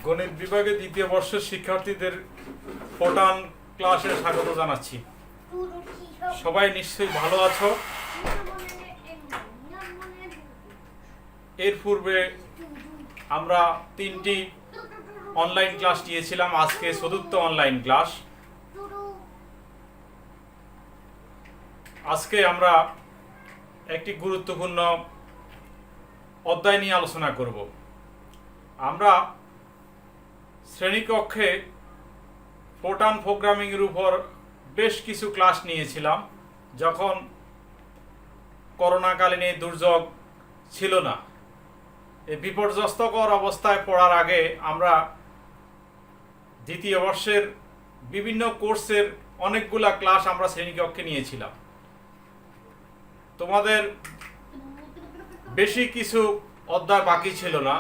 গণিত বিভাগে দ্বিতীয় বর্ষের শিক্ষার্থীদের ফোটান ক্লাসে স্বাগত জানাচ্ছি। সবাই নিশ্চয়ই ভালো আছো। এর পূর্বে আমরা 3টি অনলাইন ক্লাস নিয়েছিলাম, আজকে চতুর্থ অনলাইন ক্লাস। আজকে আমরা একটি গুরুত্বপূর্ণ অধ্যায় নিয়ে আলোচনা করব। আমরা শ্রেণীকক্ষে ফোটান প্রোগ্রামিংয়ের উপর বেশ কিছু ক্লাস নিয়েছিলাম, যখন করোনাকালীন এই দুর্যোগ ছিল না। এই বিপর্যস্তকর অবস্থায় পড়ার আগে আমরা দ্বিতীয় বর্ষের বিভিন্ন কোর্সের অনেকগুলা ক্লাস আমরা শ্রেণীকক্ষে নিয়েছিলাম। তোমাদের বেশি কিছু অধ্যায় বাকি ছিল না,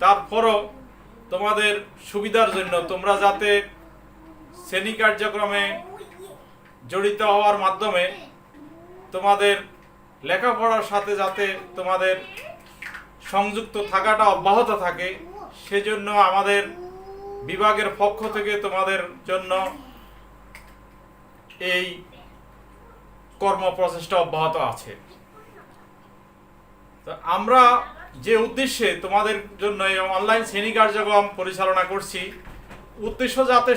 তারপরও তোমাদের সুবিধার জন্য তোমরা যাতে শ্রেণী কার্যক্রমে জড়িত হওয়ার মাধ্যমে তোমাদের লেখাপড়ার সাথে যাতে তোমাদের সংযুক্ত থাকাটা অব্যাহত থাকে, সেজন্য আমাদের বিভাগের পক্ষ থেকে তোমাদের জন্য এই কর্মপ্রচেষ্টা অব্যাহত আছে। তো আমরা যে উদ্দেশ্যে তোমাদের জন্য এই অনলাইন শ্রেণী কার্যক্রম পরিচালনা করছি, উদ্দেশ্য যাতে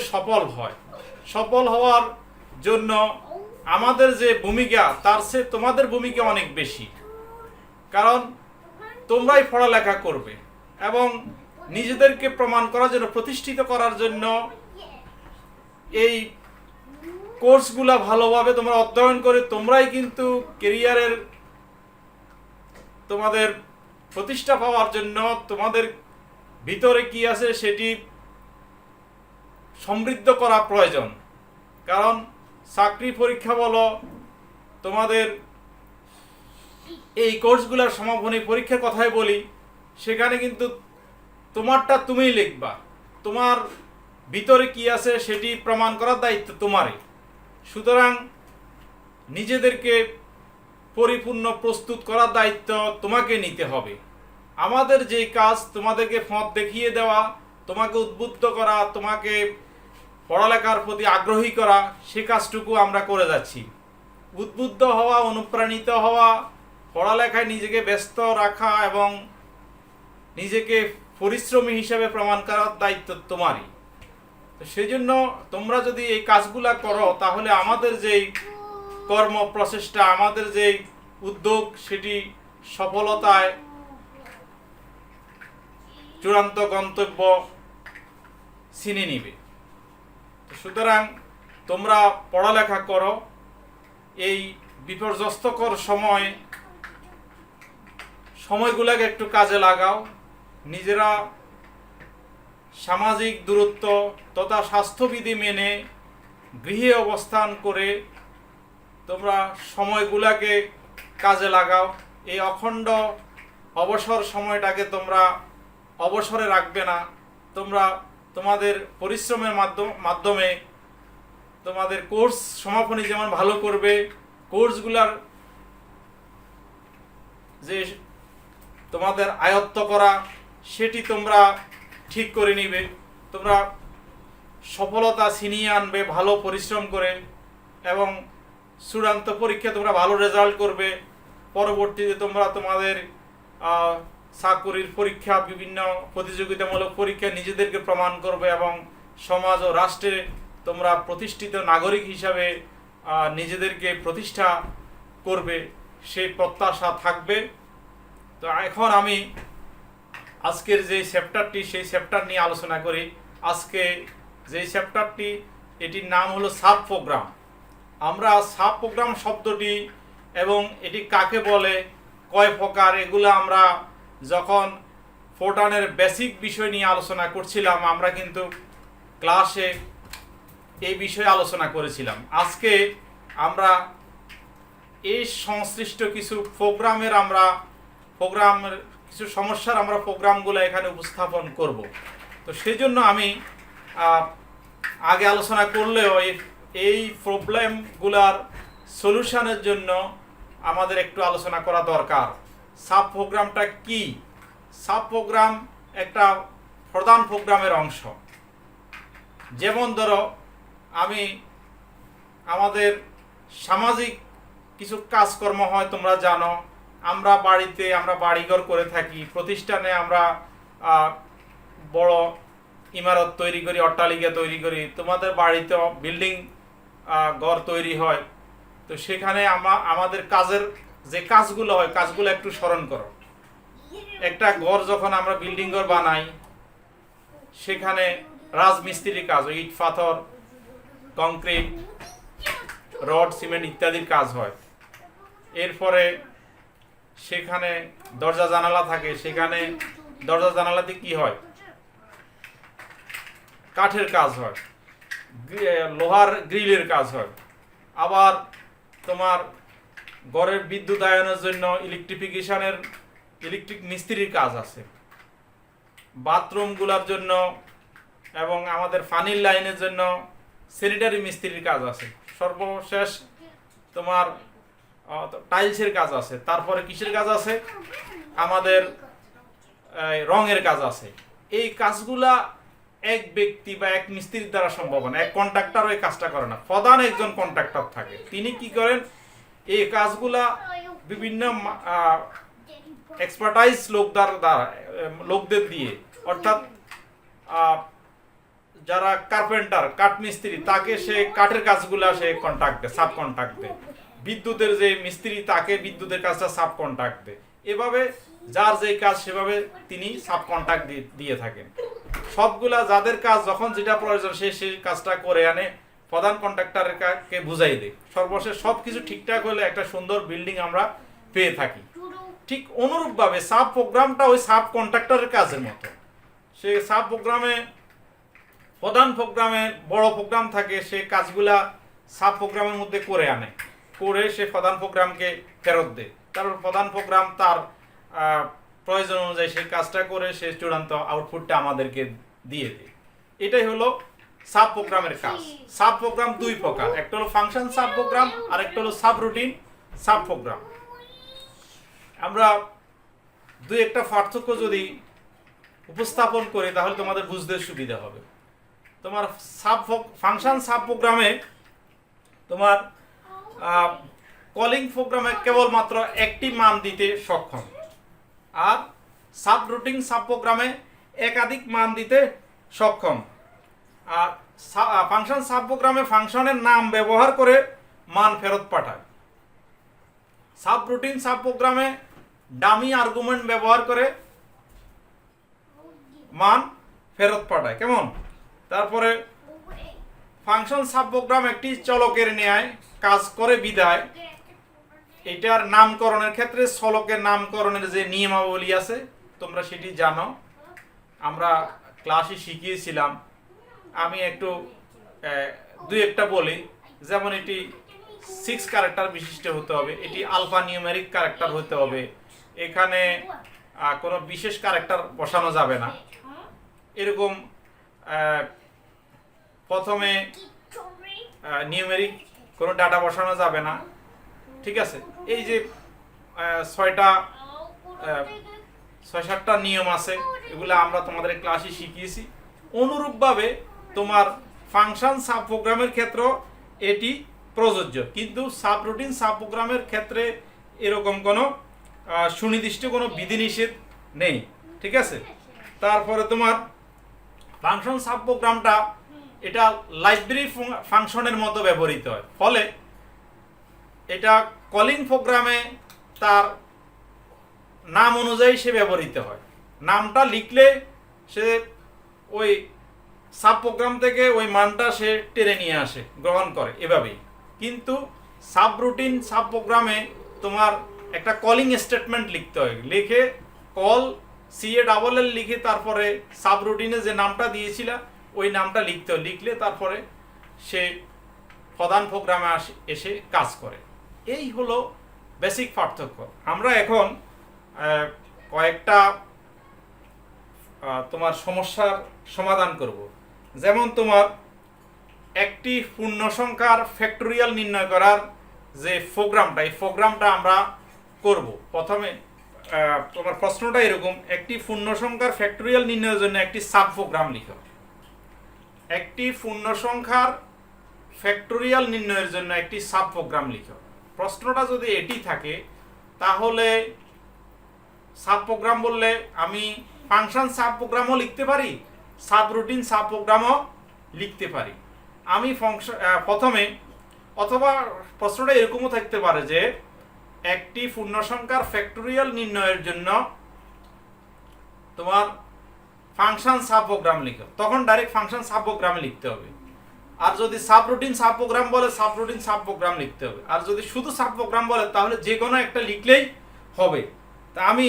সফল হওয়ার জন্য আমাদের যে ভূমিকা, তার চেয়ে তোমাদের ভূমিকা অনেক বেশি। কারণ তোমরাই পড়ালেখা করবে এবং নিজেদেরকে প্রমাণ করার জন্য, প্রতিষ্ঠিত করার জন্য এই কোর্সগুলা ভালোভাবে তোমরা অধ্যয়ন করে তোমরাই কিন্তু ক্যারিয়ারের তোমাদের প্রতিষ্ঠা পাওয়ার জন্য তোমাদের ভিতরে কি আছে সেটি সমৃদ্ধ করা প্রয়োজন। কারণ চাকরি পরীক্ষা বলো, তোমাদের এই কোর্সগুলোর সমাপনী পরীক্ষার কথাই বলি, সেখানে কিন্তু তোমারটা তুমিই লিখবা। তোমার ভিতরে কি আছে সেটি প্রমাণ করার দায়িত্ব তোমারই। সুতরাং নিজেদেরকে পরিপূর্ণ প্রস্তুত করার দায়িত্ব তোমাকে নিতে হবে। আমাদের যে কাজ তোমাদেরকে পথ দেখিয়ে দেওয়া, তোমাকে উদ্বুদ্ধ করা, তোমাকে পড়ালেখার প্রতি আগ্রহী করা, সে কাজটুকু আমরা করে যাচ্ছি। উদ্বুদ্ধ হওয়া, অনুপ্রাণিত হওয়া, পড়ালেখায় নিজেকে ব্যস্ত রাখা এবং নিজেকে পরিশ্রমী হিসেবে প্রমাণ করার দায়িত্ব তোমারই। তো সেই জন্য তোমরা যদি এই কাজগুলা করো, তাহলে আমাদের যেই কর্ম প্রচেষ্টা, আমাদের যেই উদ্যোগ, সেটি সফলতায় চূড়ান্ত গন্তব্য ছিনিয়ে নিবে। সুতরাং তোমরা পড়ালেখা করো, এই বিপর্যস্তকর সময়গুলোকে একটু কাজে লাগাও। নিজেরা সামাজিক দূরত্ব তথা স্বাস্থ্যবিধি মেনে গৃহে অবস্থান করে তোমরা সময়গুলোকে কাজে লাগাও। এই অখণ্ড অবসর সময়টাকে তোমরা অবসরে রাখবে না। তোমরা তোমাদের পরিশ্রমের মাধ্যমে তোমাদের কোর্স সমাপনী যেমন ভালো করবে, কোর্সগুলার যে তোমাদের আয়ত্ত করা সেটি তোমরা ঠিক করে নিবে। তোমরা সফলতা ছিনিয়ে আনবে ভালো পরিশ্রম করে, এবং চূড়ান্ত পরীক্ষা তোমরা ভালো রেজাল্ট করবে। পরবর্তীতে তোমরা তোমাদের চাকরির পরীক্ষা, বিভিন্ন প্রতিযোগিতামূলক পরীক্ষা নিজেদেরকে প্রমাণ করবে এবং সমাজ ও রাষ্ট্রে তোমরা প্রতিষ্ঠিত নাগরিক হিসাবে নিজেদেরকে প্রতিষ্ঠা করবে, সেই প্রত্যাশা থাকবে। তো এখন আমি আজকের যে চ্যাপ্টারটি, সেই চ্যাপ্টার নিয়ে আলোচনা করি। আজকে যে চ্যাপ্টারটি, এটির নাম হলো সাব প্রোগ্রাম। আমরা সাব প্রোগ্রাম শব্দটি এবং এটি কাকে বলে, কয় প্রকার, এগুলো আমরা যখন ফোটানের বেসিক বিষয় নিয়ে আলোচনা করছিলাম, আমরা কিন্তু ক্লাসে এই বিষয়ে আলোচনা করেছিলাম। আজকে আমরা এই সংশ্লিষ্ট কিছু প্রোগ্রামের কিছু সমস্যার আমরা প্রোগ্রামগুলো এখানে উপস্থাপন করব। তো সেই জন্য আমি আগে আলোচনা করলেও এই প্রবলেমগুলার সলিউশনের জন্য আমাদের একটু আলোচনা করা দরকার। সাব প্রোগ্রামটা কি? সাব প্রোগ্রাম একটা প্রধান প্রোগ্রামের অংশ। যেমন ধরো আমি আমাদের সামাজিক কিছু কাজকর্ম হয়, তোমরা জানো আমরা বাড়িতে আমরা বাড়িঘর করে থাকি, প্রতিষ্ঠানে আমরা বড় ইমারত তৈরি করি, অট্টালিকা তৈরি করি, তোমাদের বাড়িতেও বিল্ডিং ঘর তৈরি হয়। তো সেখানে আমাদের কাজের যে কাজগুলো হয় কাজগুলো একটু স্মরণ করো। একটা ঘর যখন আমরা বিল্ডিং ঘর বানাই সেখানে রাজমিস্ত্রির কাজ, ইট পাথর কংক্রিট রড সিমেন্ট ইত্যাদির কাজ হয়। এরপরে সেখানে দরজা জানালা থাকে, সেখানে দরজা জানালাতে কি হয়, কাঠের কাজ হয়, লোহার গ্রিলের কাজ হয়। আবার তোমার ঘরের বিদ্যুতায়নের জন্য ইলেকট্রিক মিস্ত্রির কাজ আছে, বাথরুমগুলোর জন্য এবং আমাদের পানির লাইনের জন্য স্যানিটারি মিস্ত্রির কাজ আছে। সর্বশেষ তোমার টাইলসের কাজ আছে। তারপরে কিসের কাজ আছে, আমাদের রঙের কাজ আছে। এই কাজগুলা এক ব্যক্তি বা এক মিস্ত্রির দ্বারা সম্ভব না, এক কন্ট্রাক্টর ওই কাজটা করে না, প্রধান একজন কন্ট্রাক্টর থাকে। তিনি কি করেন, এই কাজগুলা বিভিন্ন এক্সপার্টাইজ লোকদের দিয়ে, অর্থাৎ যারা কার্পেন্টার কাঠমিস্ত্রি তাকে সে কাঠের কাজগুলা সে কন্ট্রাক্ট দেয়, সাব কন্ট্রাক্ট দেয়। বিদ্যুতের যে মিস্ত্রি তাকে বিদ্যুতের কাজটা সাব কন্ট্রাক্ট দেয়। এভাবে যার যে কাজ সেভাবে তিনি সাব কন্ট্রাক্ট দিয়ে থাকেন। সবগুলা যাদের কাজ যখন যেটা প্রয়োজন সে সেই কাজটা করে আনে, প্রধান কন্ট্রাক্টরকে বুঝাই দেয়। সর্বশেষ সব কিছু ঠিকঠাক হলে একটা সুন্দর বিল্ডিং আমরা পেয়ে থাকি। ঠিক অনুরূপভাবে সাব প্রোগ্রামটা ওই সাব কন্ট্রাক্টরের কাজের মতো। সে সাব প্রোগ্রামে প্রধান প্রোগ্রামে বড় প্রোগ্রাম থাকে, সে কাজগুলা সাব প্রোগ্রামের মধ্যে করে আনে, করে সে প্রধান প্রোগ্রামকে ফেরত দেয়। তারপর প্রধান প্রোগ্রাম তার প্রয়োজন অনুযায়ী সেই কাজটা করে সে চূড়ান্ত আউটপুটটা আমাদেরকে দিয়ে দেয়। এটাই হলো সাব প্রোগ্রামের কাজ। সাব প্রোগ্রাম দুই প্রকার, একটা হলো ফাংশন সাব প্রোগ্রাম আর একটা হলো সাব রুটিন সাব প্রোগ্রাম। আমরা দুই একটা পার্থক্য যদি উপস্থাপন করি তাহলে তোমাদের বুঝতে সুবিধা হবে। তোমার ফাংশন সাব প্রোগ্রামে তোমার কলিং প্রোগ্রামে কেবলমাত্র একটি মান দিতে সক্ষম, আর সাব রুটিন সাব প্রোগ্রামে একাধিক মান দিতে সক্ষম। আর ফাংশন সাব প্রোগ্রামে ফাংশনের নাম ব্যবহার করে মান ফেরত পাঠায়। সাব রুটিন সাব প্রোগ্রামে ডামি আর্গুমেন্ট ব্যবহার করে মান ফেরত পাঠায়। কেমন? তারপরে ফাংশন সাব প্রোগ্রাম একটি চলকের ন্যায় কাজ করে বিদায় এটার নামকরণের ক্ষেত্রে চলকের নামকরণের যে নিয়মাবলী আছে তোমরা সেটি জানো, আমরা ক্লাসে শিখিয়েছিলাম। আমি একটু দুই একটা বলি। যেমন এটি 6 ক্যারেক্টার বিশিষ্ট হতে হবে, এটি আলফা নিউমেরিক ক্যারেক্টার হতে হবে, এখানে কোনো বিশেষ ক্যারেক্টার বসানো যাবে না। এরকম প্রথমে নিউমেরিক কোনো ডাটা বসানো যাবে না, ঠিক আছে। এই যে 6-7টা নিয়ম আছে, এগুলো আমরা তোমাদের ক্লাসে শিখিয়েছি। অনুরূপভাবে তোমার ফাংশন সাব প্রোগ্রামের ক্ষেত্রে এটি প্রযোজ্য, কিন্তু সাব রুটিন সাব প্রোগ্রামের ক্ষেত্রে এরকম কোনো সুনির্দিষ্ট কোনো বিধিনিষেধ নেই, ঠিক আছে। তারপরে তোমার ফাংশন সাব প্রোগ্রামটা এটা লাইব্রেরি ফাংশনের মতো ব্যবহৃত হয়, ফলে এটা কলিং প্রোগ্রামে তার নাম অনুযায়ী সে ব্যবহৃত হয়। নামটা লিখলে সে ওই সাব প্রোগ্রাম থেকে ওই মানটা সে টেনে নিয়ে আসে, গ্রহণ করে, এভাবেই। কিন্তু সাব রুটিন সাব প্রোগ্রামে তোমার একটা কলিং স্টেটমেন্ট লিখতে হয়, লিখে কল CALL লিখে তারপরে সাব রুটিনে যে নামটা দিয়েছিল ওই নামটা লিখতে হয়, লিখলে তারপরে সে প্রধান প্রোগ্রামে এসে কাজ করে। এই হলো বেসিক পার্থক্য। আমরা এখন কয়েকটা তোমার সমস্যার সমাধান করব। যেমন তোমার একটি পূর্ণ সংখ্যার ফ্যাক্টোরিয়াল নির্ণয় করার যে প্রোগ্রামটা, এই প্রোগ্রামটা আমরা করব। প্রথমে তোমার প্রশ্নটা এরকম, একটি পূর্ণ সংখ্যার ফ্যাক্টরিয়াল নির্ণয়ের জন্য একটি সাব প্রোগ্রাম লিখো। একটি পূর্ণ সংখ্যার ফ্যাক্টরিয়াল নির্ণয়ের জন্য একটি সাব প্রোগ্রাম লিখো। প্রশ্নটা যদি এটি থাকে তাহলে সাব প্রোগ্রাম বললে আমি ফাংশন সাব প্রোগ্রামও লিখতে পারি, সাব রুটিন সাব প্রোগ্রামও লিখতে পারি। আমি প্রথমে, অথবা প্রশ্নটা এরকমও থাকতে পারে যে একটি পূর্ণ সংখ্যার ফ্যাক্টরিয়াল নির্ণয়ের জন্য তোমার ফাংশন সাব প্রোগ্রাম লিখো, তখন ডাইরেক্ট ফাংশন সাব প্রোগ্রাম লিখতে হবে। আর যদি সাব রুটিন সাব প্রোগ্রাম বলে সাব রুটিন সাব প্রোগ্রাম লিখতে হবে। আর যদি শুধু সাব প্রোগ্রাম বলে তাহলে যে কোনো একটা লিখলেই হবে। তা আমি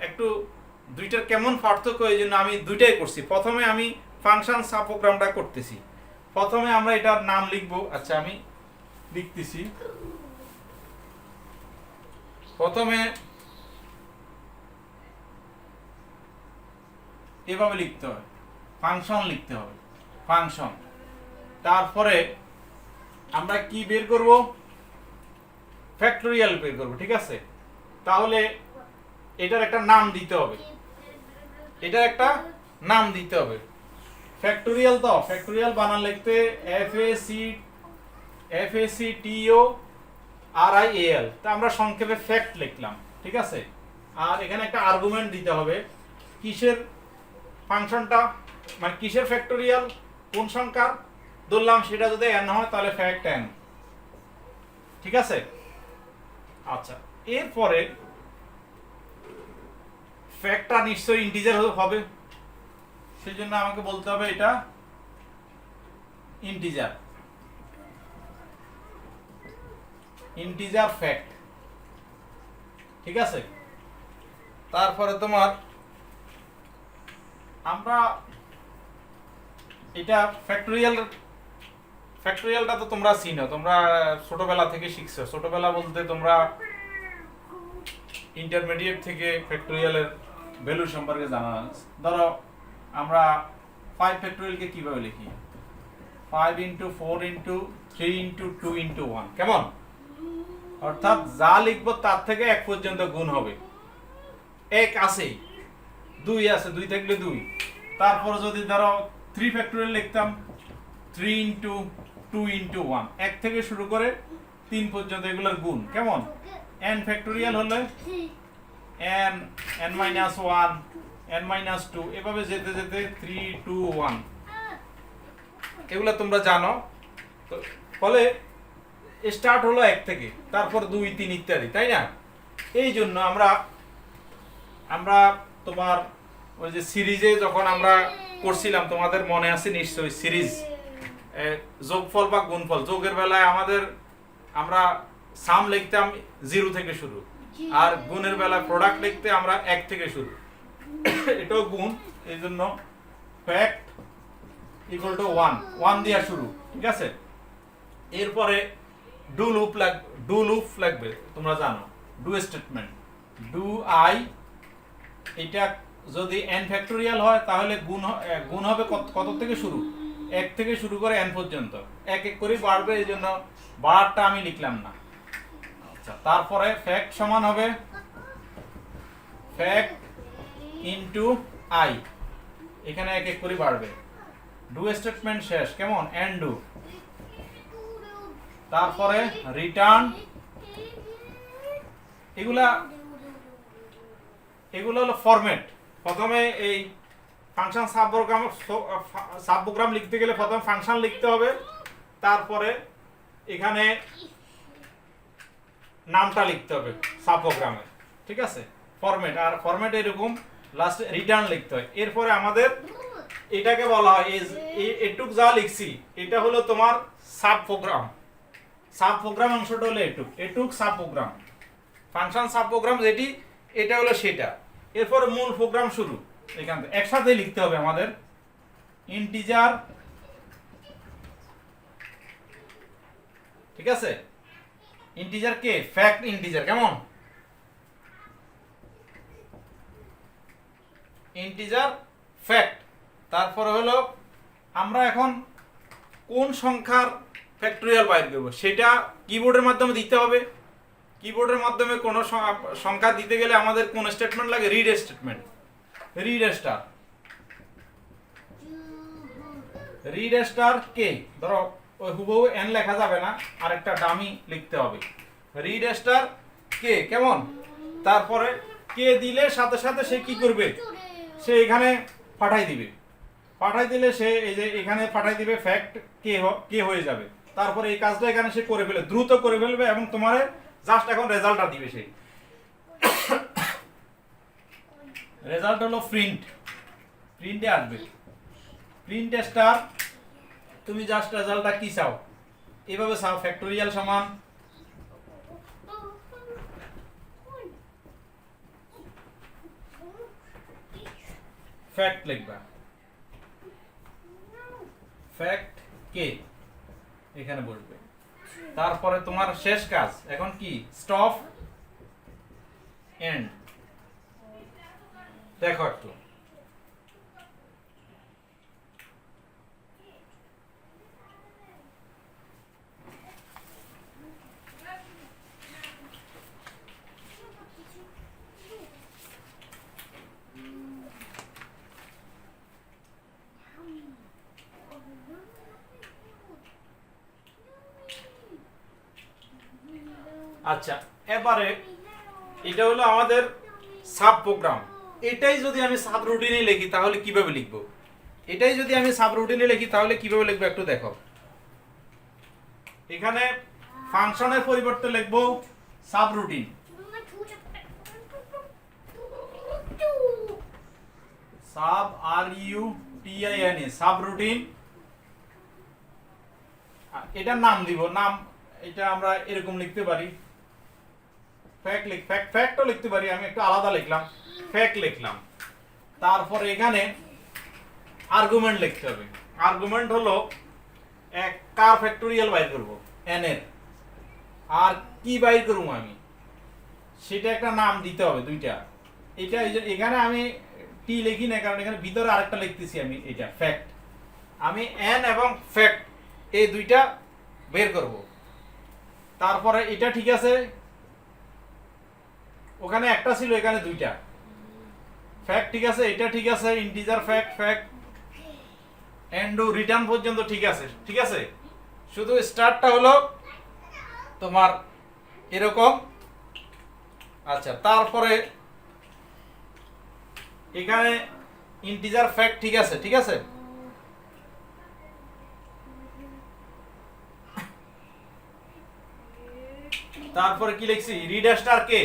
একটু দুইটার কেমন পার্থক্য, এই জন্য আমি দুইটাই করছি। প্রথমে আমি ফাংশন সাব প্রোগ্রামটা করতেছি। প্রথমে আমরা এটার নাম লিখব। আচ্ছা, আমি লিখতেছি। প্রথমে এভাবে লিখতে হবে, ফাংশন লিখতে হবে, ফাংশন। তারপরে আমরা কি বের করব? ফ্যাক্টরিয়াল বের করব, ঠিক আছে? তাহলে এটার একটা নাম দিতে হবে, এটার একটা নাম দিতে হবে। ফ্যাক্টরিয়াল, তো ফ্যাক্টরিয়াল বানান লিখতে FACTORIAL, তা আমরা সংক্ষেপে ফ্যাক্ট লিখলাম, ঠিক আছে? আর এখানে একটা আর্গুমেন্ট দিতে হবে কিসের ফাংশনটা, মানে কিসের ফ্যাক্টরিয়াল, কোন সংখ্যার ধরলাম, সেটা যদি n হয় তাহলে ফ্যাক্ট n, ঠিক আছে? আচ্ছা, এরপরে ফ্যাক্টটা নিশ্চয়ই ইন্টিজার হবে, সেই জন্য আমাকে বলতে হবে এটা ইন্টিজার, ইন্টিজার ফ্যাক্ট, ঠিক আছে? তারপরে তোমার আমরা এটা ফ্যাক্টরিয়ালটা তো তোমরা চিনো, তোমরা ছোটবেলা থেকে শিখছো। ছোটবেলা বলতে তোমরা ইন্টারমিডিয়েট থেকে ফ্যাক্টরিয়ালের ভ্যালু সম্পর্কে জানা। ধরো আমরা 5 ফ্যাক্টরিয়ালকে কিভাবে লিখি? 5 × 4 × 3 × 2 × 1, কেমন? অর্থাৎ যা লিখবো তার থেকে 1 পর্যন্ত গুণ হবে। 1 আছে, 2 আছে, 2 থাকলে 2। তারপর যদি ধরো 3 ফ্যাক্টরিয়াল লিখতাম, 3 × 2 × 1, 1 থেকে শুরু করে 3 পর্যন্ত, এগুলোর গুণ, কেমন? n ফ্যাক্টরিয়াল হলে n, n-1, n-2, এভাবে যেতে যেতে 3, 2, 1, এগুলো তোমরা জানো। তো ফলে স্টার্ট হলো 1 থেকে, তারপর 2, 3 ইত্যাদি, তাই না? এই জন্য আমরা তোমার ওই যে সিরিজে যখন আমরা করছিলাম, তোমাদের মনে আছে নিশ্চয়ই, সিরিজ যোগফল বা গুণফল। যোগের বেলায় আমরা সাম লিখতাম 0 থেকে শুরু, আর গুণের বেলায় প্রোডাক্ট লিখতে আমরা 1 থেকে শুরু। এটাও গুণ, এই জন্য ফ্যাক্ট = 1 দিয়ে শুরু, ঠিক আছে? এরপরে ডু লুপ লাগবে, তোমরা জানো, ডু স্টেটমেন্ট, ডু আই। এটা যদি n ফ্যাক্টরিয়াল হয় তাহলে গুণ হবে কত থেকে শুরু? 1 থেকে শুরু করে n পর্যন্ত, এক এক করে বাড়বে, এই জন্য বাড়ারটা আমি লিখলাম না। আচ্ছা, তারপরে ফ্যাক্ট সমান হবে ফ্যাক্ট ইনটু আই, এখানে এক এক করে বাড়বে। ডু স্টেটমেন্ট শেষ, কেমন? And do. তারপরে রিটার্ন, এগুলা হলো ফরম্যাট। প্রথমে এই ফাংশন সাব প্রোগ্রাম লিখতে গেলে প্রথমে ফাংশন লিখতে হবে, তারপরে এখানে নামটা লিখতে হবে সাব প্রোগ্রামের, ঠিক আছে? ফরম্যাট, আর ফরম্যাট এরকম লাস্টে রিটার্ন লিখতে হয়। এরপরে আমাদের এটাকে বলা হয় এটুক যা লিখছি এটা হলো তোমার সাব প্রোগ্রাম। সাব প্রোগ্রাম অংশটা হলো এটুক sub program, function sub program যেটি, এটা হলো সেটা। এরপরে মূল প্রোগ্রাম শুরু, এখান থেকে একসাথে লিখতে হবে আমাদের ইন্টিজার, ঠিক আছে? ইন্টিজার কে? ফ্যাক্ট ইন্টিজার, কেমন? Integer fact. তারপরে হলো আমরা এখন কোন সংখ্যার ফ্যাক্টরিয়াল বাইর করব সেটা কিবোর্ডের মাধ্যমে দিতে হবে। কিবোর্ডের মাধ্যমে কোনো সংখ্যা দিতে গেলে আমাদের কোন স্টেটমেন্ট লাগে? Read statement. Read star, read star কে, ধরো ওই হুবহু এন লেখা যাবে না, আরেকটা ডামি লিখতে হবে। রিড স্টার কে, কেমন? তারপরে কে দিলে সাথে সাথে সে কি করবে? সে এখানে পাঠাই দিবে। পাঠাই দিলে সে এই যে এখানে পাঠাই দিবে ফ্যাক্ট কে হয়ে যাবে। তারপরে এই কাজটা এখানে সে করে ফেলে, দ্রুত করে ফেলবে এবং তোমার জাস্ট এখন রেজাল্টটা দিবে। সেই রেজাল্ট হলো প্রিন্ট, প্রিন্টে আসবে। প্রিন্ট স্টার, তুমি জাস্ট রেজাল্টটা কি চাও এভাবে চাও, ফ্যাক্টোরিয়াল সমান ফ্যাক্ট লিখবা, ফ্যাক্ট কে এখানে বসবে। তারপরে তোমার শেষ কাজ এখন কি? Stop end. দেখো একটু, আচ্ছা এবারে এটা হলো আমাদের সাব প্রোগ্রাম। এটাই যদি আমি সাব রুটিনে লিখি তাহলে কিভাবে লিখব? এটাই যদি আমি সাব রুটিনে লিখি তাহলে কিভাবে লিখবো একটু দেখো। এখানে ফাংশনের পরিবর্তে লিখব sub routine. Sub are U T I N A, sub routine. এটার নাম দিব, নাম এটা আমরা এরকম লিখতে পারি, ফ্যাক্টও লিখতে পারি, আমি একটু আলাদা লিখলাম, ফ্যাক্ট লিখলাম। তারপর এখানে আর্গুমেন্ট লিখতে হবে। আর্গুমেন্ট হলো এক কার ফ্যাক্টোরিয়াল বাইর করব, এন এর, আর কি বাইর করব আমি সেটা একটা নাম দিতে হবে দুইটা। এটা এখানে আমি টি লিখি না, কারণ এখানে ভিতরে আরেকটা লিখতেছি আমি, এটা ফ্যাক্ট। আমি এন এবং ফ্যাক্ট এই দুইটা বের করব। তারপরে এটা ঠিক আছে, ওখানে একটা ছিল এখানে দুইটা, ফ্যাক্ট ঠিক আছে, এটা ঠিক আছে, integer fact, fact end return পর্যন্ত ঠিক আছে, ঠিক আছে। শুধু স্টার্টটা হলো তোমার এরকম। আচ্ছা তারপরে এখানে ইন্টিজার ফ্যাক্ট ঠিক আছে, ঠিক আছে। তারপরে কি লিখছি? রিড স্টার কে,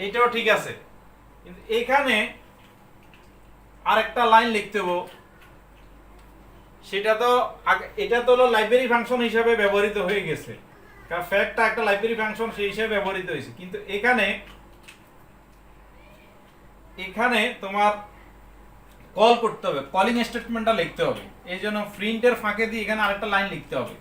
এটাও ঠিক আছে। কিন্তু এখানে আরেকটা লাইন লিখতে হবে, সেটা তো এটা তো হলো লাইব্রেরি ফাংশন হিসেবে ব্যবহৃত হয়ে গেছে, কারণ ফ্যাক্টটা একটা লাইব্রেরি ফাংশন সেই হিসেবে ব্যবহৃত হয়েছে। কিন্তু এখানে তোমার কল করতে হবে, কলিং স্টেটমেন্টটা লিখতে হবে। এই জন্য প্রিন্টের ফাঁকে দিয়ে এখানে আরেকটা লাইন লিখতে হবে।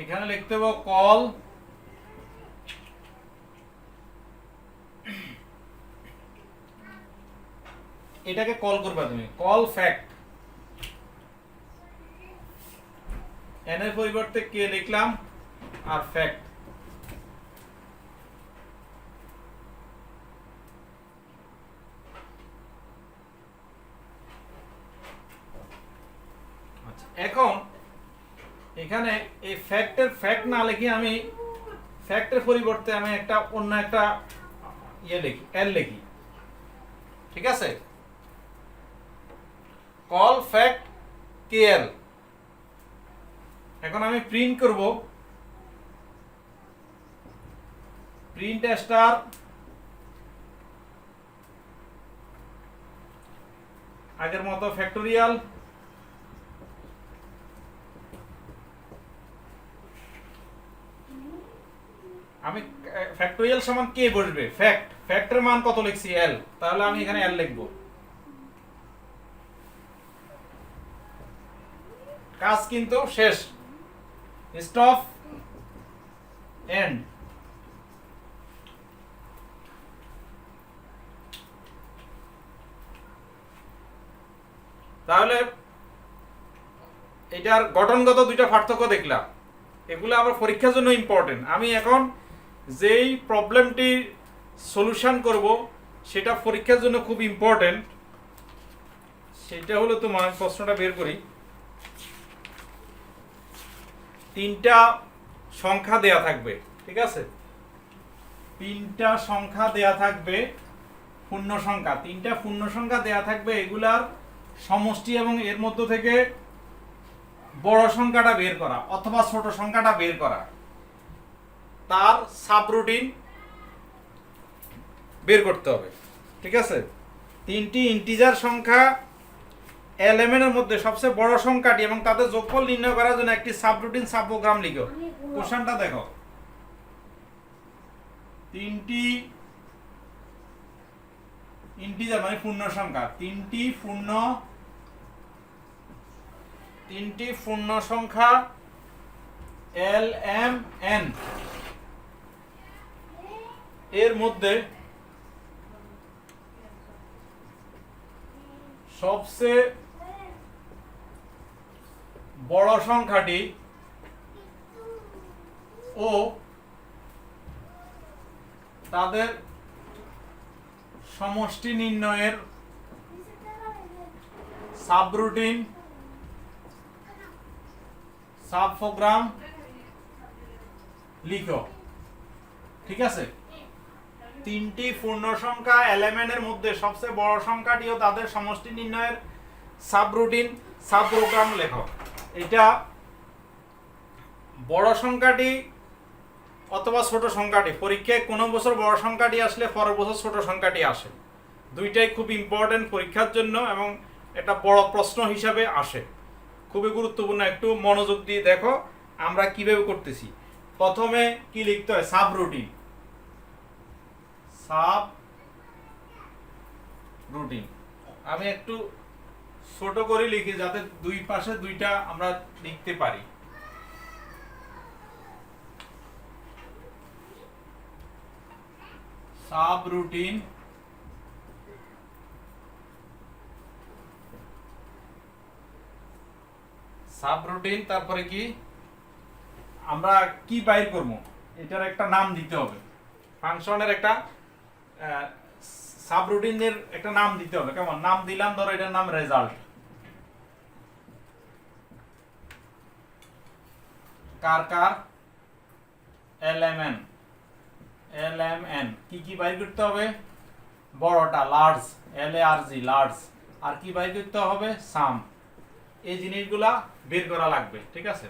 এখানে লিখতে হবে কল, এটাকে কল করবে তুমি, কল ফ্যাক্ট। এন এর পরিবর্তে কে লিখলাম আর ফ্যাক্ট। আচ্ছা এখন এখানে এই ফ্যাক্টের ফ্যাক্ট না লিখে আমি ফ্যাক্টের পরিবর্তে আমি একটা অন্য একটা ইয়ে লিখি, এল লিখি, ঠিক আছে। কল ফ্যাক্ট কে এল। এখন আমি প্রিন্ট করব, প্রিন্ট স্টার আগের মতো ফ্যাক্টোরিয়াল, আমি ফ্যাক্টোরিয়াল সমান কে বসবে? ফ্যাক্ট, ফ্যাক্টের মান কত লিখছি? এল, তাহলে আমি এখানে এল লিখব। কাজ কিন্তু শেষ, স্টপ এন্ড। তাহলে এটার গঠনগত দুইটা পার্থক্য দেখলাম, এগুলো আবার পরীক্ষার জন্য ইম্পর্টেন্ট। আমি এখন যেই প্রবলেমটি সলিউশন করব সেটা পরীক্ষার জন্য খুব ইম্পর্টেন্ট। সেটা হলো, তোমার প্রশ্নটা বের করি। তিনটা সংখ্যা দেয়া থাকবে, ঠিক আছে? তিনটা সংখ্যা দেয়া থাকবে, পূর্ণ সংখ্যা, তিনটা পূর্ণ সংখ্যা দেয়া থাকবে। এগুলার সমষ্টি এবং এর মধ্য থেকে বড় সংখ্যাটা বের করা অথবা ছোট সংখ্যাটা বের করা, তার সাবরুটিন বের করতে হবে, ঠিক আছে? তিনটি ইন্টিজার সংখ্যা এলিমেন্টের মধ্যে সবচেয়ে বড় সংখ্যাটি এবং তাদের যোগফল নির্ণয় করার জন্য একটি সাবরুটিন সাবপ্রোগ্রাম লিখো। কোশ্চেনটা দেখো, তিনটি ইন্টিজার মানে পূর্ণ সংখ্যা, তিনটি পূর্ণ সংখ্যা এল এম এন এর মধ্যে সবচেয়ে বড় সংখ্যাটি ও তাদের সমষ্টি নির্ণয়ের সাবরুটিন সাবপ্রোগ্রাম লিখো, ঠিক আছে? তিনটি পূর্ণ সংখ্যা এলিমেন্টের মধ্যে সবচেয়ে বড় সংখ্যাটি ও তাদের সমষ্টি নির্ণয়ের সাবরুটিন সাবপ্রোগ্রাম লেখো। এটা বড় সংখ্যাটি অথবা ছোট সংখ্যাটি, পরীক্ষায় কোনো বছর বড় সংখ্যাটি আসলে পরের বছর ছোট সংখ্যাটি আসে। দুইটাই খুব ইম্পর্টেন্ট পরীক্ষার জন্য এবং এটা বড় প্রশ্ন হিসাবে আসে, খুবই গুরুত্বপূর্ণ। একটু মনোযোগ দিয়ে দেখো আমরা কিভাবে করতেছি। প্রথমে কি লিখতে হয়? Subroutine, subroutine. আমি একটু ছোট করে লিখি যাতে দুই পাশে দুইটা আমরা লিখতে পারি। সাবরুটিন সাবরুটিন তারপরে কি আমরা কি বাইর করব, এটার একটা নাম দিতে হবে। ফাংশনের একটা সাবরুটিনের একটা নাম দিতে হবে। কেমন নাম দিলাম? ধরো এটার নাম রেজাল্ট। কার কার? এলএমএন। এলএমএন কি কি বাইর করতে হবে? বড়টা লার্জ, এলএআরজি লার্জ। আর কি বাইর করতে হবে? সাম। এই জিনিসগুলা বের করা লাগবে, ঠিক আছে?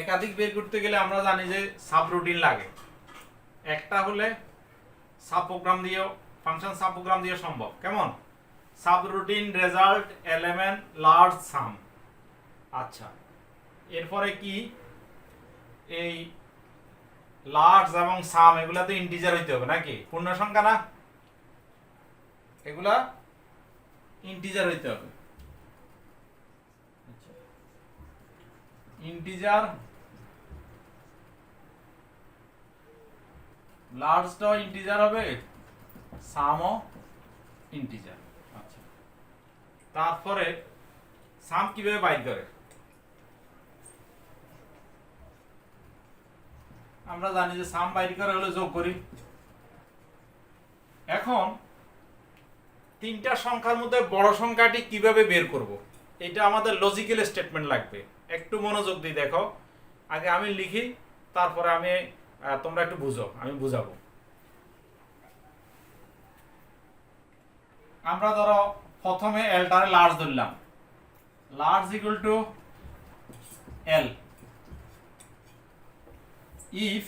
একাধিক বের করতে গেলে আমরা জানি যে সাবরুটিন লাগে। একটা হলে সাবপ্রোগ্রাম দিয়েও, ফাংশন সাবপ্রোগ্রাম দিয়ে সম্ভব। কেমন? সাবরুটিন রেজাল্ট এলিমেন্ট লার্জ সাম। আচ্ছা, এরপরে কি? এই লার্জ এবং সাম এগুলা তো ইন্টিজার হইতে হবে নাকি? পূর্ণ সংখ্যা না, এগুলা ইন্টিজার হইতে হবে। ইন্টিজার, লার্জটাও ইন্টিজার হবে, সামও ইন্টিজার। আচ্ছা, তারপরে সাম কিভাবে বাইর করে? আমরা জানি যে সাম বাইর করে হলে যোগ করি। এখন তিনটা সংখ্যার মধ্যে বড় সংখ্যাটি কিভাবে বের করব, এটা আমাদের লজিক্যাল স্টেটমেন্ট লাগবে। একটু মনোযোগ দিয়ে দেখো। আগে আমি লিখি, তারপরে আমি তোমরা একটু বুঝো, আমি বুঝাবো। আমরা ধরো প্রথমে এলটারে লার্জ ধরলাম, large equal to L if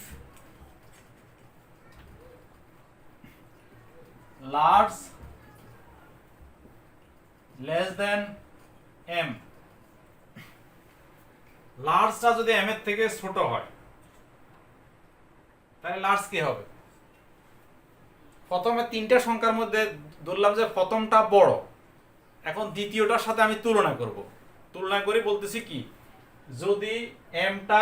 large less than M. লার্জটা যদি এম এর থেকে ছোট হয় তাহলে লার্জ কি হবে? প্রথমে তিনটা সংখ্যার মধ্যে ধরলাম যে প্রথমটা বড়, এখন দ্বিতীয়টার সাথে আমি তুলনা করব। তুলনা করে বলতেছি কি, যদি এমটা,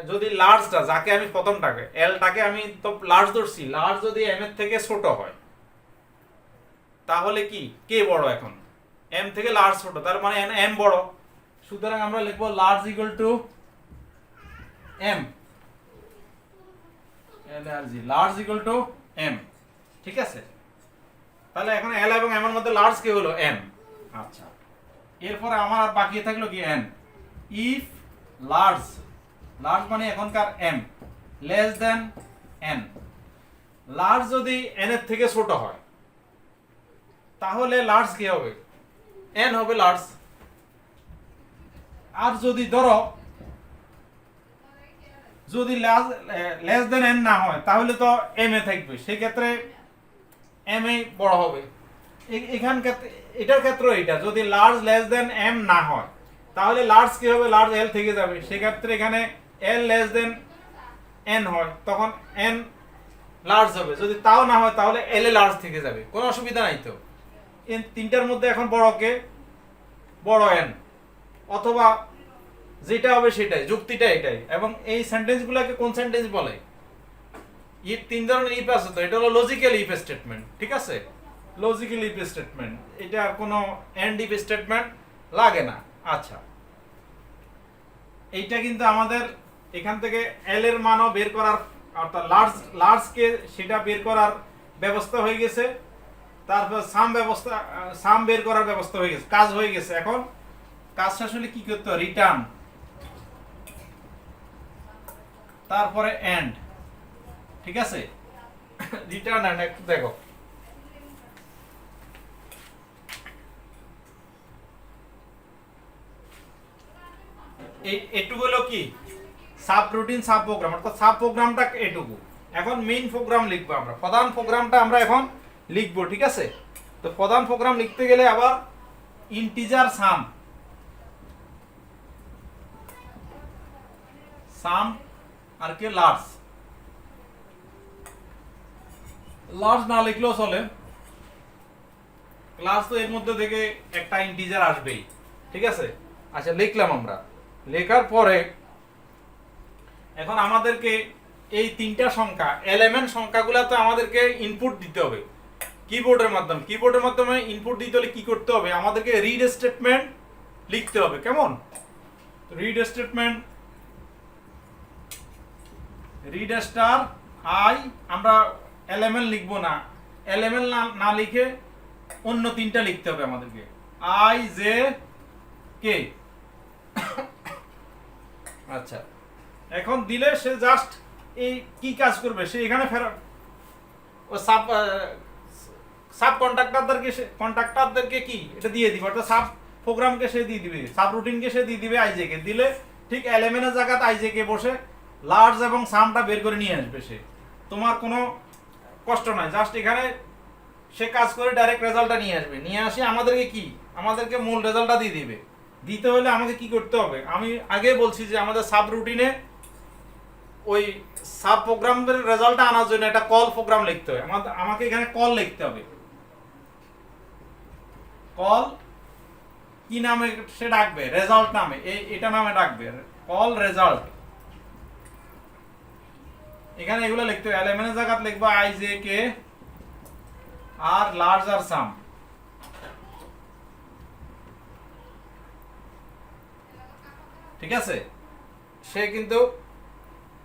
যদি লার্জটা, যাকে আমি প্রথমটাকে এলটাকে আমি তো লার্জ ধরছি, লার্জ যদি এম এর থেকে ছোট হয় তাহলে কি কে বড় এখন? এম থেকে লার্জ ছোট, তার মানে এম বড়। সুতরাং আমরা লিখবো large equal to M, large equal to M. ঠিক আছে, তাহলে এখন এল এবং এম এর মধ্যে লার্জ কে হলো? এম। আচ্ছা, এরপরে আমার আর বাকি থাকলো কি? এন। ইফ লার্জ, লার্জ মানে এখনকার M, less than N, large যদি এন এর থেকে ছোট হয় তাহলে লার্জ কি হবে? এন হবে লার্জ। আর যদি ধরো যদি লেস দেন এন না হয় তাহলে তো এম এ থাকবে, সেই ক্ষেত্রে এম এ বড় হবে। এখানকার এটার ক্ষেত্রে এটা যদি লার্জ লেস দেন এম না হয় তাহলে লার্জ কি হবে? লার্জ এল থেকে যাবে। সেক্ষেত্রে এখানে এল লেস দেন এন হয় তখন এন লার্জ হবে, যদি তাও না হয় তাহলে এল এ লার্জ থেকে যাবে, কোনো অসুবিধা নাই তো। এই তিনটার মধ্যে এখন বড় কে? বড় এন, অথবা যেটা হবে সেটাই, যুক্তিটা এটাই। এবং এই সেন্টেন্সগুলোকে কোন সেন্টেন্স বলে? ইফ, তিন ধরনের ইফ আছে তো, এটা হলো লজিক্যাল ইফ স্টেটমেন্ট। ঠিক আছে, লজিক্যাল ইফ স্টেটমেন্ট, এটা কোনো এন্ড ইফ স্টেটমেন্ট লাগে না। আচ্ছা, এইটা কিন্তু আমাদের এখান থেকে এল এর মানও বের করার, অর্থাৎ লার্জ কে সেটা বের করার ব্যবস্থা হয়ে গেছে। তারপর সাম বের করার ব্যবস্থা হয়ে গেছে, কাজ হয়ে গেছে। এখন কাজটা আসলে কি করতে হবে? রিটার্ন, তারপরে এন্ড। ঠিক আছে, রিটার্ন এন্ড। একটু দেখো, এটুকু হলো কি? সাব রুটিন, সাব প্রোগ্রাম, অর্থাৎ সাব প্রোগ্রামটা এটুকু। এখন মেইন প্রোগ্রাম লিখবো আমরা, প্রধান প্রোগ্রামটা আমরা এখন লিখবো। ঠিক আছে, তো প্রধান প্রোগ্রাম লিখতে গেলে আবার ইন্টিজার সাম, সাম আর কি লার্জ, লার্জ না লিখলেও চলে, লার্জ তো এর মধ্যে থেকে একটা ইন্টিজার আসবেই। ঠিক আছে, আচ্ছা লিখলাম আমরা। লেখার পরে এখন আমাদেরকে এই তিনটা সংখ্যা, এলিমেন্ট সংখ্যাগুলো তো আমাদেরকে ইনপুট দিতে হবে কিবোর্ডের মাধ্যমে। কিবোর্ডের মাধ্যমে ইনপুট দিতে হলে কি করতে হবে? আমাদেরকে রিড স্টেটমেন্ট লিখতে হবে। কেমন? Read statement, read star I, আমরা এলিমেন্ট লিখবো না, এলিমেন্ট না লিখে অন্য তিনটা লিখতে হবে আমাদেরকে, আই জে কে। আচ্ছা, এখন দিলে সে জাস্ট এই কি কাজ করবে? সে এখানে ও সাব কন্ট্রাক্টরদেরকে কি এটা দিয়ে দিবে, অর্থাৎ সাব প্রোগ্রামকে সে দিয়ে দিবে, সাব রুটিনকে সে দিয়ে দিবে আইজে কে। দিলে ঠিক এলিমেন্টের জায়গাতে আইজে কে বসে লার্জ এবং সামটা বের করে নিয়ে আসবে সে। তোমার কোনো কষ্ট নাই, জাস্ট এখানে সে কাজ করে ডাইরেক্ট রেজাল্টটা নিয়ে আসবে। নিয়ে আসে আমাদেরকে কি? আমাদেরকে মূল রেজাল্টটা দিয়ে দিবে। দিতে হলে আমাকে কি করতে হবে? আমি আগে বলছি যে আমাদের সাব রুটিনে ওই সাব প্রোগ্রামের রেজাল্টটা আনার জন্য একটা কল প্রোগ্রাম লিখতে হবে। আমাকে এখানে কল লিখতে হবে। কল কি নামে সে ডাকবে? রেজাল্ট নামে, এটা নামে ডাকবে, কল রেজাল্ট। এখানে এগুলো লিখতে হবে। এলিমেন্টের জায়গায় লিখবো আই জে কে আর লার্জ আর সাম। ঠিক আছে, সে কিন্তু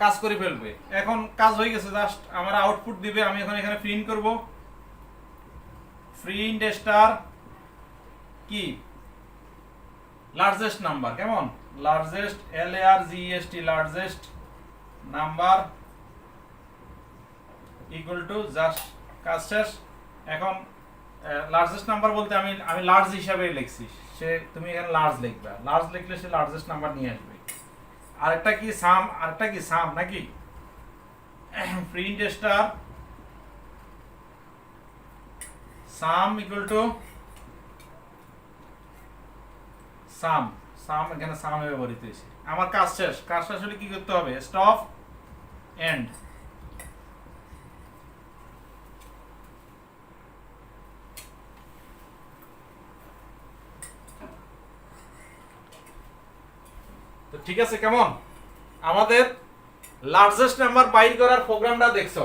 কাজ করে ফেলবে। এখন কাজ হয়ে গেছে, জাস্ট আমার আউটপুট দিবে। আমি এখন এখানে প্রিন্ট করব, প্রিন্ট স্টার কি? Largest number. কেমন? Largest, LARGEST, largest number equal to just, কাজ শেষ। এখন লার্জেস্ট নাম্বার বলতে আমি লার্জ হিসাবে লিখছি, সে তুমি এখানে লার্জ লিখবে। লার্জ লিখলে সে লার্জেস্ট নাম্বার নিয়ে আসবে। আরেকটা কি? সাম। আরেকটা কি? সাম নাকি? Print star sum equal to sum. Sum, এখানে সাম ব্যবহৃত হয়েছে। আমার কাজ শেষ। কাজ শেষ হলে কি করতে হবে? Stop end. তো ঠিক আছে, কেমন? আমাদের লার্জেস্ট নাম্বার বাইর করার প্রোগ্রামটা দেখছো।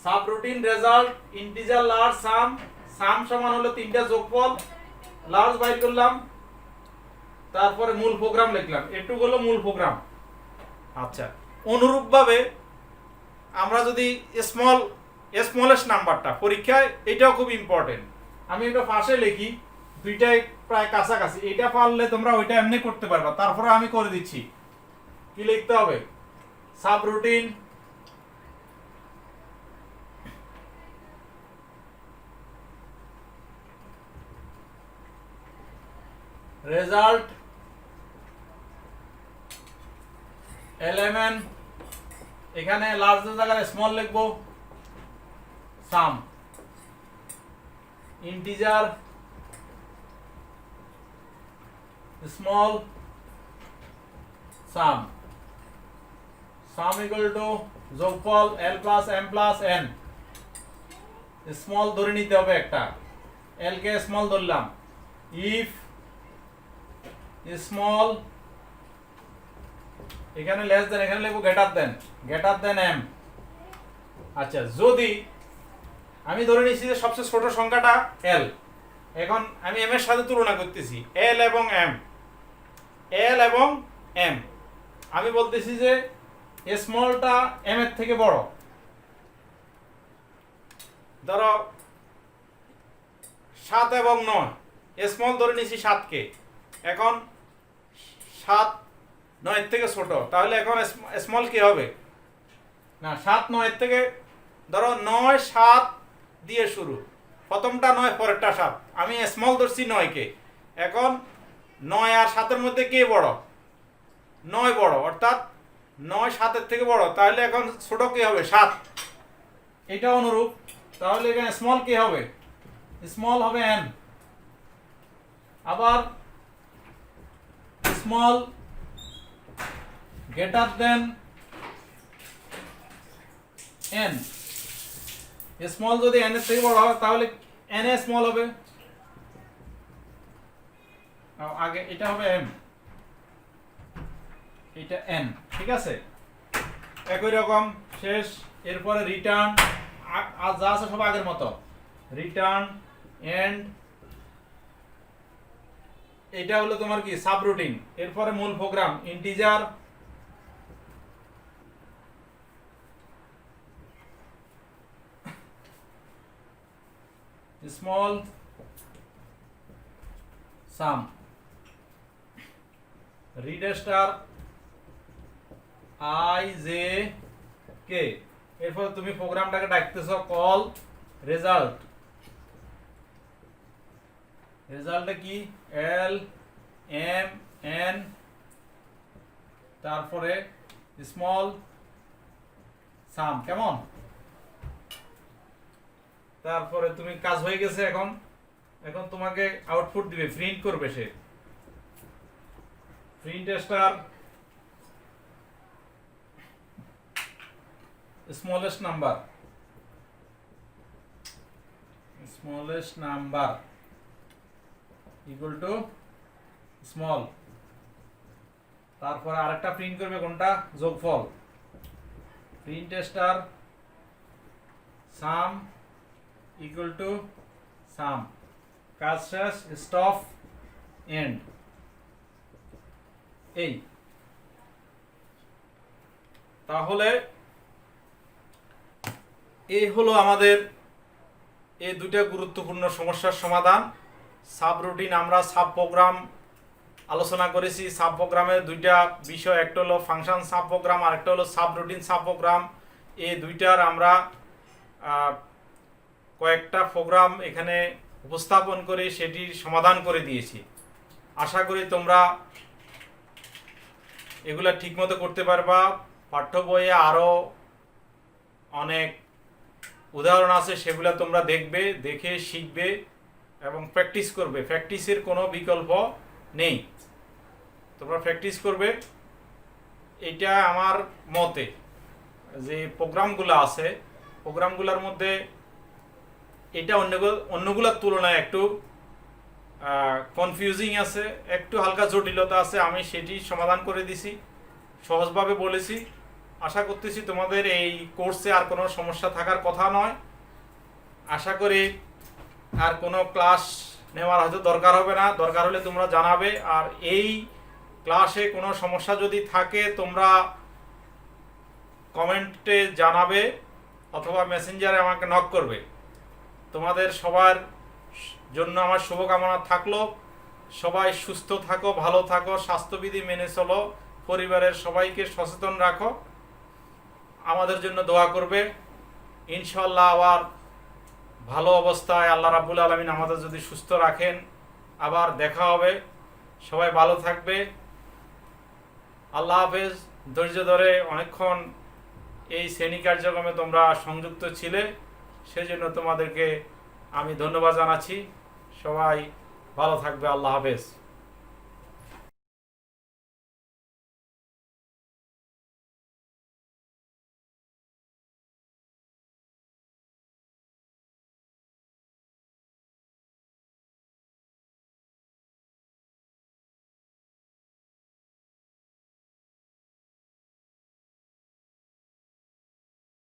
Subroutine, result, integer large, sum, sum সমান হলো তিনটা যোগফল, লার্জ বাইর করলাম, তারপরে মূল প্রোগ্রাম লিখলাম, এটুকু হলো মূল প্রোগ্রাম। আচ্ছা, অনুরূপভাবে আমরা যদি স্মলেস্ট নাম্বারটা পরীক্ষায়, এটাও খুব ইম্পর্টেন্ট, আমি এটা পাশে লিখি, দুইটাই প্রায় কাছাকাছি, এটা পারলে তোমরা ওইটা এমনি করতে পারবা। তারপরে আমি করে দিচ্ছি, কি লিখতে হবে, সাব রুটিন রেজাল্ট এলিমেন্ট, এখানে লার্জ জায়গায় স্মল লিখবো, sum integer small sum, sum equal to যোগফল L plus M plus N, small ধরে নিতে হবে একটা, এল কে স্মল ধরলাম, ইফ স্মল, এখানে লেস দেন, এখানে লিখবো গ্রেটার দেন এম। আচ্ছা, যদি আমি ধরে নিচ্ছি যে সবচেয়ে ছোট সংখ্যাটা এল, এখন আমি এম এর সাথে তুলনা করতেছি, এল এবং এম, আমি বলতেছি যে স্মলটা এম এর থেকে বড়, ধরো 7 এবং 9, স্মল ধরে নিচ্ছি 7 কে, এখন 7 9 এর থেকে ছোট, তাহলে এখন স্মল কি হবে না, 7 9 এর থেকে, ধরো 9 7 দিয়ে শুরু, প্রথমটা 9 পরেরটা 7, আমি স্মল ধরছি 9 কে, এখন 9 আর 7 এর মধ্যে কে বড়, 9 বড়, অর্থাৎ 9 7 এর থেকে বড়, তাহলে এখন ছোট কি হবে 7, এটা অনুরূপ, তাহলে এখানে স্মল কি হবে, স্মল হবে n, আবার small greater than n, small যদি n এর থেকে বড় হয় তাহলে n এ স্মল হবে, আগে এটা হবে m, এটা n, ঠিক আছে, একই রকম শেষ, এরপরে রিটার্ন, আর যা আছে সব আগের মতো, রিটার্ন এন্ড, এটা হলো তোমার কি সাবরুটিন, এরপরে মূল program integer small sum, read star I J K, এরপর তুমি প্রোগ্রামটাকে ডাকতেছো কল রেজাল্ট, রেজাল্টে কি এল এম এন, তারপরে স্মল সাম, কেমন, তারপরে তুমি কাজ হয়ে গেছে, এখন তোমাকে আউটপুট দিবে, প্রিন্ট করবে সে, print star smallest number equal to small, তারপরে আরেকটা প্রিন্ট করবে কোনটা, যোগফল, print star sum equal to sum, কাজ শেষ, স্টপ এন্ড, এই, তাহলে এই হলো আমাদের এই দুইটা গুরুত্বপূর্ণ সমস্যার সমাধান। সাব রুটিন, আমরা সাব প্রোগ্রাম আলোচনা করেছি, সাব প্রোগ্রামের দুইটা বিষয়, একটা হলো ফাংশন সাব প্রোগ্রাম আর একটা হলো সাব রুটিন সাব প্রোগ্রাম, এই দুইটার আমরা কয়েকটা প্রোগ্রাম এখানে উপস্থাপন করে সেটির সমাধান করে দিয়েছি। আশা করি তোমরা এগুলা ঠিকমতো করতে পারবা। পাঠ্য বইয়ে আরও অনেক উদাহরণ আছে, সেগুলো তোমরা দেখবে, দেখে শিখবে এবং প্র্যাকটিস করবে। প্র্যাকটিসের কোনো বিকল্প নেই, তোমরা প্র্যাকটিস করবে। এটা আমার মতে যে প্রোগ্রামগুলো আছে, প্রোগ্রামগুলোর মধ্যে এটা অন্যগুলোর তুলনায় একটু কনফিউজিং আছে, একটু হালকা জটিলতা আছে। আমি সেটি সমাধান করে দিছি, সহজভাবে বলেছি। আশা করতেছি তোমাদের এই কোর্সে আর কোনো সমস্যা থাকার কথা নয়। আশা করি আর কোনো ক্লাস নেওয়ার হয়তো দরকার হবে না, দরকার হলে তোমরা জানাবে। আর এই ক্লাসে কোনো সমস্যা যদি থাকে তোমরা কমেন্টে জানাবে অথবা মেসেঞ্জারে আমাকে নক করবে। তোমাদের সবার জন্য আমার শুভকামনা থাকলো। সবাই সুস্থ থাকো, ভালো থাকো, স্বাস্থ্যবিধি মেনে চলো, পরিবারের সবাইকে সচেতন রাখো, আমাদের জন্য দোয়া করবে। ইনশাল্লাহ আবার ভালো অবস্থায় আল্লাহ রাব্বুল আলামিন আমাদের যদি সুস্থ রাখেন আবার দেখা হবে। সবাই ভালো থাকবে। আল্লাহ হাফেজ। ধৈর্য ধরে অনেকক্ষণ এই শ্রেণী কার্যক্রমে তোমরা সংযুক্ত ছিলে, সেজন্য তোমাদেরকে আমি ধন্যবাদ জানাচ্ছি। সবাই ভালো থাকবে। আল্লাহ হাফেজ।